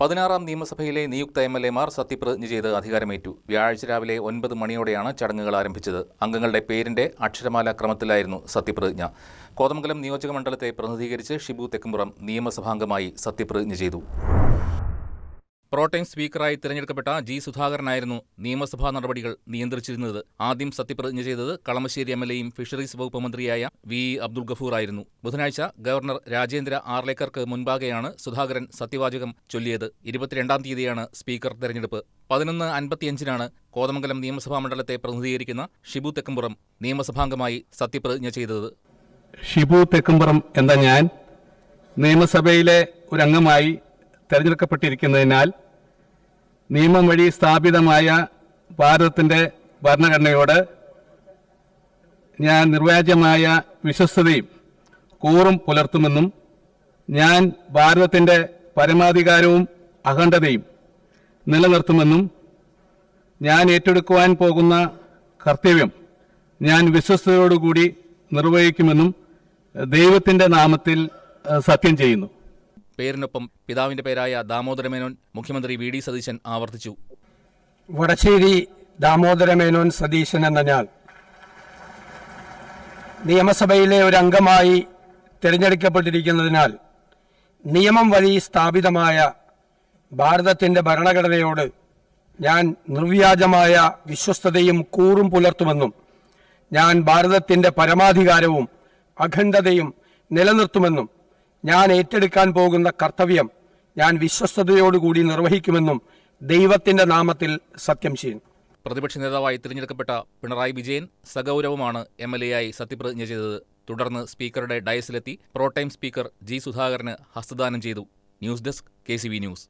16ാം നിയമസഭയിലെ നിയുക്ത എംഎൽഎമാർ സത്യപ്രതിജ്ഞ ചെയ്ത് അധികാരമേറ്റു. വ്യാഴാഴ്ച രാവിലെ 9 മണിയോടെയാണ് ചടങ്ങുകൾ ആരംഭിച്ചത്. അംഗങ്ങളുടെ പേരിന്റെ അക്ഷരമാല ക്രമത്തിലായിരുന്നു സത്യപ്രതിജ്ഞ. കോതമംഗലം നിയോജകമണ്ഡലത്തെ പ്രതിനിധീകരിച്ച് ഷിബു തെക്കുംപുറം നിയമസഭാംഗമായി സത്യപ്രതിജ്ഞ ചെയ്തു. പ്രോടൈം സ്പീക്കറായി തിരഞ്ഞെടുക്കപ്പെട്ട ജി സുധാകരനായിരുന്നു നിയമസഭാ നടപടികൾ നിയന്ത്രിച്ചിരുന്നത്. ആദ്യം സത്യപ്രതിജ്ഞ ചെയ്തത് കളമശ്ശേരി എംഎൽഎയും ഫിഷറീസ് വകുപ്പ് മന്ത്രിയായ വി അബ്ദുൾ ഗഫൂർ ആയിരുന്നു. ബുധനാഴ്ച ഗവർണർ രാജേന്ദ്ര ആർലേക്കർക്ക് മുൻപാകെയാണ് സുധാകരൻ സത്യവാചകം ചൊല്ലിയത്. 22-ാം തീയതിയാണ് സ്പീക്കർ തെരഞ്ഞെടുപ്പ്. 11:55-നാണ് കോതമംഗലം നിയമസഭാ മണ്ഡലത്തെ പ്രതിനിധീകരിക്കുന്ന ഷിബു തെക്കുംപുറം നിയമസഭാംഗമായി സത്യപ്രതിജ്ഞ ചെയ്തത്. ഷിബു തെക്കുംപുറം എന്ന ഞാൻ നിയമസഭയിലെ ഒരംഗമായി തെരഞ്ഞെടുക്കപ്പെട്ടിരിക്കുന്നതിനാൽ നിയമം വഴി സ്ഥാപിതമായ ഭാരതത്തിന്റെ ഭരണഘടനയോട് ഞാൻ നിർവ്യാജമായ വിശ്വസ്തതയും കൂറും പുലർത്തുമെന്നും ഞാൻ ഭാരതത്തിന്റെ പരമാധികാരവും അഖണ്ഡതയും നിലനിർത്തുമെന്നും ഞാൻ ഏറ്റെടുക്കുവാൻ പോകുന്ന കർത്തവ്യം ഞാൻ വിശ്വസ്തയോടുകൂടി നിർവഹിക്കുമെന്നും ദൈവത്തിന്റെ നാമത്തിൽ സത്യം ചെയ്യുന്നു. പേരിനൊപ്പം പിതാവിന്റെ പേരായ ദാമോദരമേനോൻ മുഖ്യമന്ത്രി വി ഡി സതീശൻ ആവർത്തിച്ചു. വടശ്ശേരി ദാമോദരമേനോൻ സതീശൻ എന്ന ഞാൻ നിയമസഭയിലെ ഒരു അംഗമായി തിരഞ്ഞെടുക്കപ്പെട്ടിരിക്കുന്നതിനാൽ നിയമം വഴി സ്ഥാപിതമായ ഭാരതത്തിന്റെ ഭരണഘടനയോട് ഞാൻ നിർവ്യാജമായ വിശ്വസ്തതയും കൂറും പുലർത്തുമെന്നും ഞാൻ ഭാരതത്തിന്റെ പരമാധികാരവും അഖണ്ഡതയും നിലനിർത്തുമെന്നും ഞാൻ ഏറ്റെടുക്കാൻ പോകുന്ന കർത്തവ്യം ഞാൻ വിശ്വസ്തയോടുകൂടി നിർവഹിക്കുമെന്നും ദൈവത്തിന്റെ നാമത്തിൽ സത്യം ചെയ്യുന്നു. പ്രതിപക്ഷ നേതാവായി തിരഞ്ഞെടുക്കപ്പെട്ട പിണറായി വിജയൻ സഗൗരവമാണ് എംഎൽഎയായി സത്യപ്രതിജ്ഞ ചെയ്തത്. തുടർന്ന് സ്പീക്കറുടെ ഡയസിലെത്തി പ്രോടൈം സ്പീക്കർ ജി സുധാകരന് ഹസ്തദാനം ചെയ്തു. News desk KCV news.